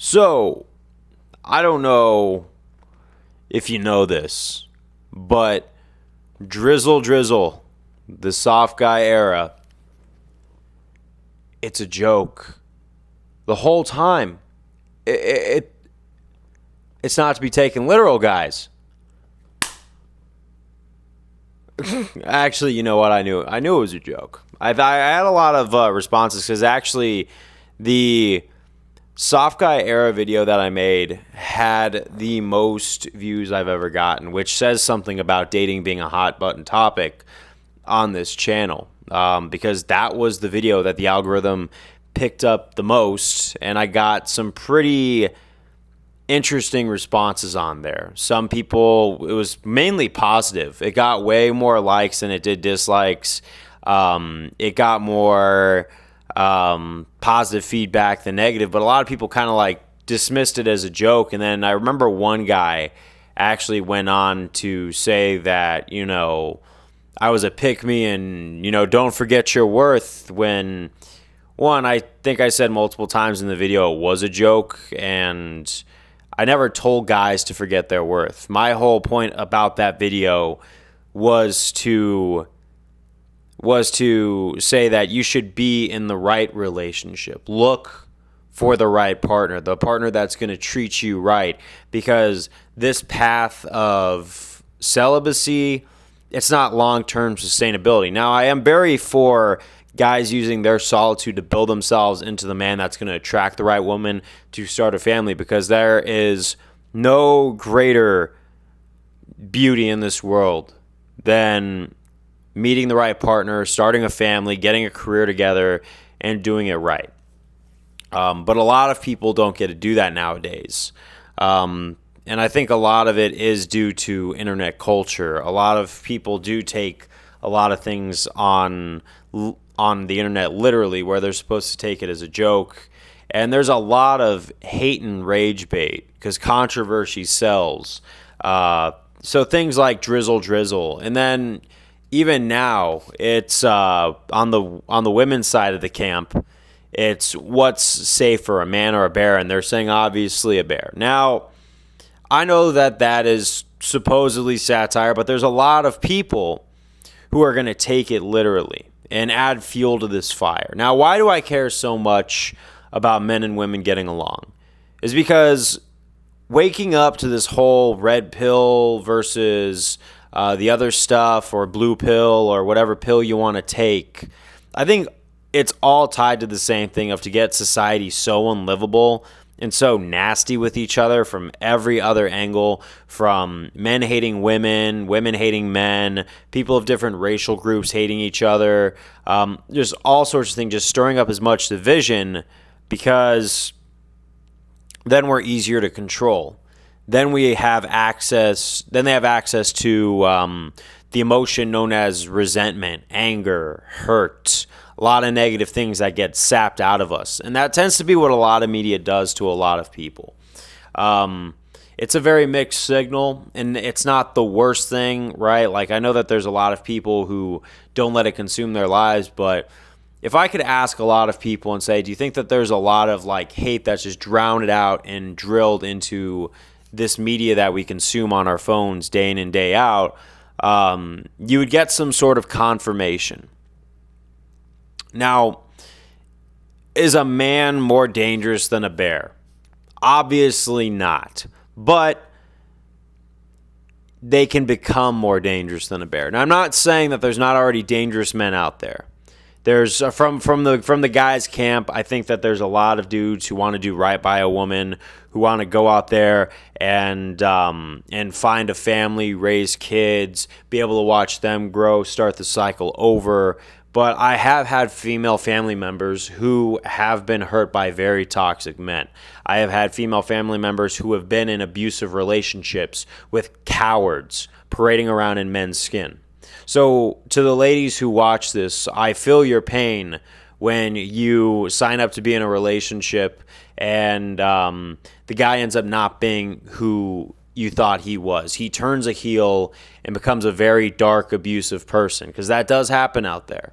So, I don't know if you know this, but Drizzle, the soft guy era, it's a joke. The whole time. It's not to be taken literal, guys. Actually, you know what? I knew it was a joke. I had a lot of responses because actually the soft guy era video that I made had the most views I've ever gotten, which says something about dating being a hot button topic on this channel, because that was the video that the algorithm picked up the most, and I got some pretty interesting responses on there. Some people, it was mainly positive. It got way more likes than it did dislikes. It got more positive feedback than negative, but a lot of people kind of like dismissed it as a joke. And then I remember one guy actually went on to say that, I was a pick me and, don't forget your worth, when one, I think I said multiple times in the video it was a joke, and I never told guys to forget their worth. My whole point about that video was to say that you should be in the right relationship. Look for the right partner, the partner that's going to treat you right, because this path of celibacy, it's not long-term sustainability. Now, I am very for guys using their solitude to build themselves into the man that's going to attract the right woman to start a family, because there is no greater beauty in this world than meeting the right partner, starting a family, getting a career together, and doing it right. But a lot of people don't get to do that nowadays. And I think a lot of it is due to internet culture. A lot of people do take a lot of things on the internet literally, where they're supposed to take it as a joke. And there's a lot of hate and rage bait because controversy sells. So things like drizzle. And then even now, it's on the women's side of the camp, it's what's safer, a man or a bear, and they're saying obviously a bear. Now, I know that is supposedly satire, but there's a lot of people who are going to take it literally and add fuel to this fire. Now, why do I care so much about men and women getting along? Is because waking up to this whole red pill versus the other stuff, or blue pill, or whatever pill you want to take, I think it's all tied to the same thing of to get society so unlivable and so nasty with each other from every other angle, from men hating women, women hating men, people of different racial groups hating each other, just all sorts of things, just stirring up as much division, because then we're easier to control. Then we have access. Then they have access to the emotion known as resentment, anger, hurt, a lot of negative things that get sapped out of us. And that tends to be what a lot of media does to a lot of people. It's a very mixed signal, and it's not the worst thing, right? Like, I know that there's a lot of people who don't let it consume their lives, but if I could ask a lot of people and say, do you think that there's a lot of like hate that's just drowned out and drilled into this media that we consume on our phones day in and day out, you would get some sort of confirmation. Now, is a man more dangerous than a bear? Obviously not. But they can become more dangerous than a bear. Now, I'm not saying that there's not already dangerous men out there. There's from the guys' camp, I think that there's a lot of dudes who want to do right by a woman, who want to go out there and find a family, raise kids, be able to watch them grow, start the cycle over. But I have had female family members who have been hurt by very toxic men. I have had female family members who have been in abusive relationships with cowards parading around in men's skin. So to the ladies who watch this, I feel your pain when you sign up to be in a relationship and the guy ends up not being who you thought he was. He turns a heel and becomes a very dark, abusive person, because that does happen out there.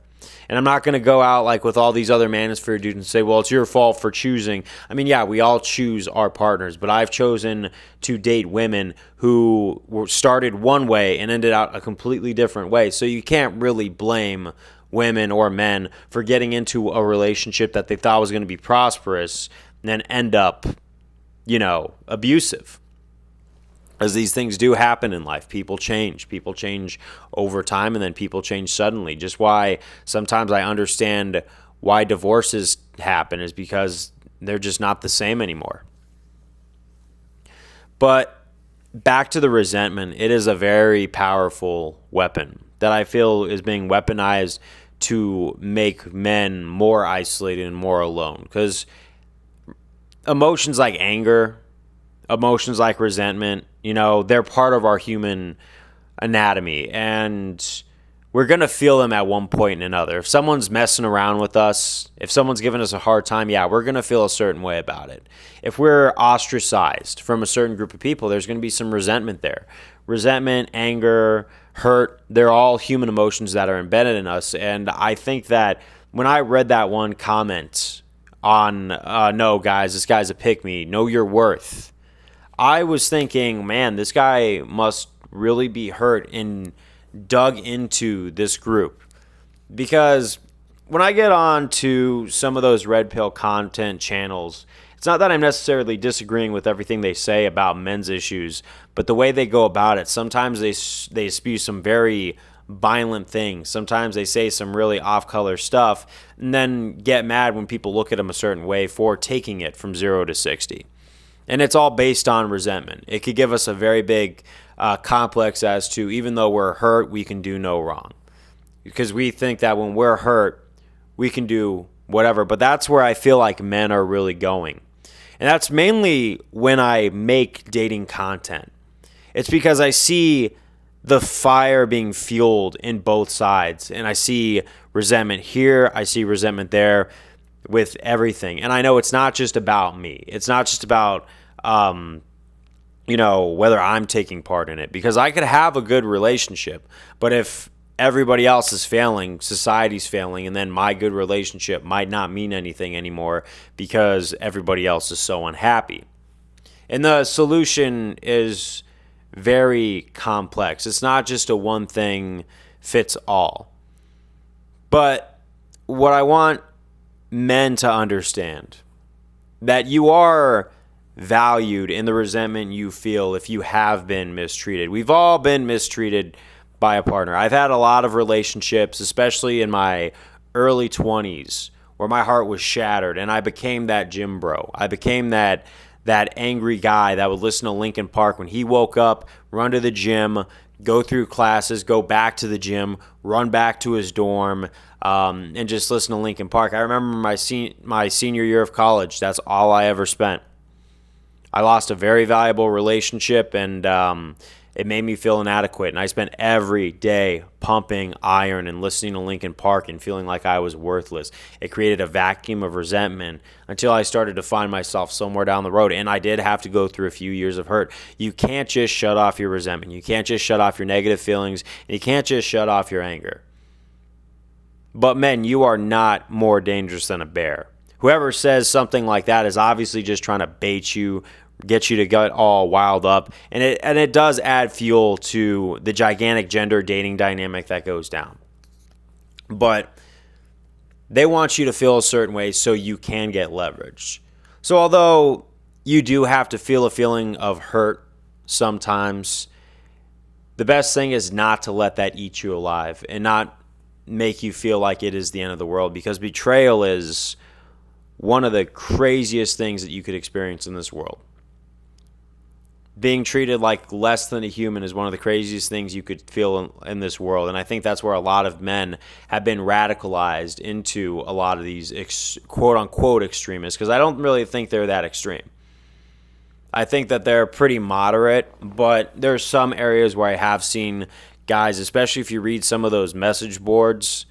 And I'm not going to go out like with all these other manosphere dudes and say, well, it's your fault for choosing. I mean, yeah, we all choose our partners, but I've chosen to date women who started one way and ended out a completely different way. So you can't really blame women or men for getting into a relationship that they thought was going to be prosperous and then end up, abusive. As these things do happen in life, people change. People change over time, and then people change suddenly. Just why sometimes I understand why divorces happen is because they're just not the same anymore. But back to the resentment, it is a very powerful weapon that I feel is being weaponized to make men more isolated and more alone. Because emotions like anger, emotions like resentment, they're part of our human anatomy, and we're going to feel them at one point or another. If someone's messing around with us, if someone's giving us a hard time, yeah, we're going to feel a certain way about it. If we're ostracized from a certain group of people, there's going to be some resentment there. Resentment, anger, hurt, they're all human emotions that are embedded in us. And I think that when I read that one comment on, no, guys, this guy's a pick-me, know your worth, I was thinking, man, this guy must really be hurt and dug into this group. Because when I get on to some of those red pill content channels, it's not that I'm necessarily disagreeing with everything they say about men's issues, but the way they go about it, sometimes they spew some very violent things. Sometimes they say some really off-color stuff and then get mad when people look at them a certain way for taking it from 0 to 60. And it's all based on resentment. It could give us a very big complex as to, even though we're hurt, we can do no wrong. Because we think that when we're hurt, we can do whatever. But that's where I feel like men are really going. And that's mainly when I make dating content. It's because I see the fire being fueled in both sides. And I see resentment here, I see resentment there with everything. And I know it's not just about me. It's not just about whether I'm taking part in it, because I could have a good relationship, but if everybody else is failing, society's failing, and then my good relationship might not mean anything anymore because everybody else is so unhappy. And the solution is very complex. It's not just a one thing fits all. But what I want men to understand, that you are valued in the resentment you feel if you have been mistreated. We've all been mistreated by a partner. I've had a lot of relationships, especially in my early 20s, where my heart was shattered and I became that gym bro. I became that angry guy that would listen to Linkin Park when he woke up, run to the gym, go through classes, go back to the gym, run back to his dorm, and just listen to Linkin Park. I remember my senior year of college. That's all I ever spent. I lost a very valuable relationship, and it made me feel inadequate. And I spent every day pumping iron and listening to Linkin Park and feeling like I was worthless. It created a vacuum of resentment until I started to find myself somewhere down the road. And I did have to go through a few years of hurt. You can't just shut off your resentment. You can't just shut off your negative feelings. And you can't just shut off your anger. But men, you are not more dangerous than a bear. Whoever says something like that is obviously just trying to bait you, get you to get all wild up, and it does add fuel to the gigantic gender dating dynamic that goes down. But they want you to feel a certain way so you can get leverage. So although you do have to feel a feeling of hurt sometimes, the best thing is not to let that eat you alive and not make you feel like it is the end of the world, because betrayal is one of the craziest things that you could experience in this world. Being treated like less than a human is one of the craziest things you could feel in this world. And I think that's where a lot of men have been radicalized into a lot of these quote-unquote extremists, because I don't really think they're that extreme. I think that they're pretty moderate, but there's some areas where I have seen guys, especially if you read some of those message boards,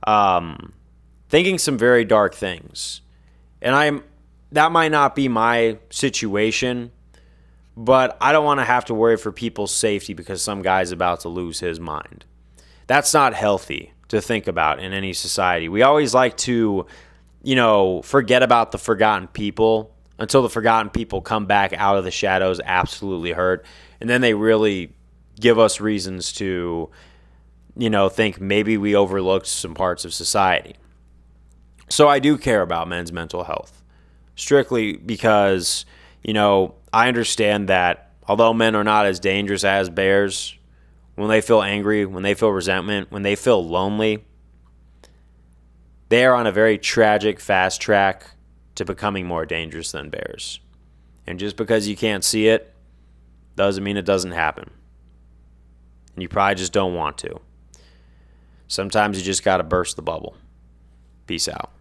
thinking some very dark things. And that might not be my situation, but I don't want to have to worry for people's safety because some guy's about to lose his mind. That's not healthy. to think about in any society. We always like to, forget about the forgotten people until the forgotten people come back out of the shadows absolutely hurt. And then they really give us reasons to, think maybe we overlooked some parts of society. So I do care about men's mental health, strictly because, I understand that although men are not as dangerous as bears, when they feel angry, when they feel resentment, when they feel lonely, they are on a very tragic fast track to becoming more dangerous than bears. And just because you can't see it doesn't mean it doesn't happen. And you probably just don't want to. Sometimes you just got to burst the bubble. Peace out.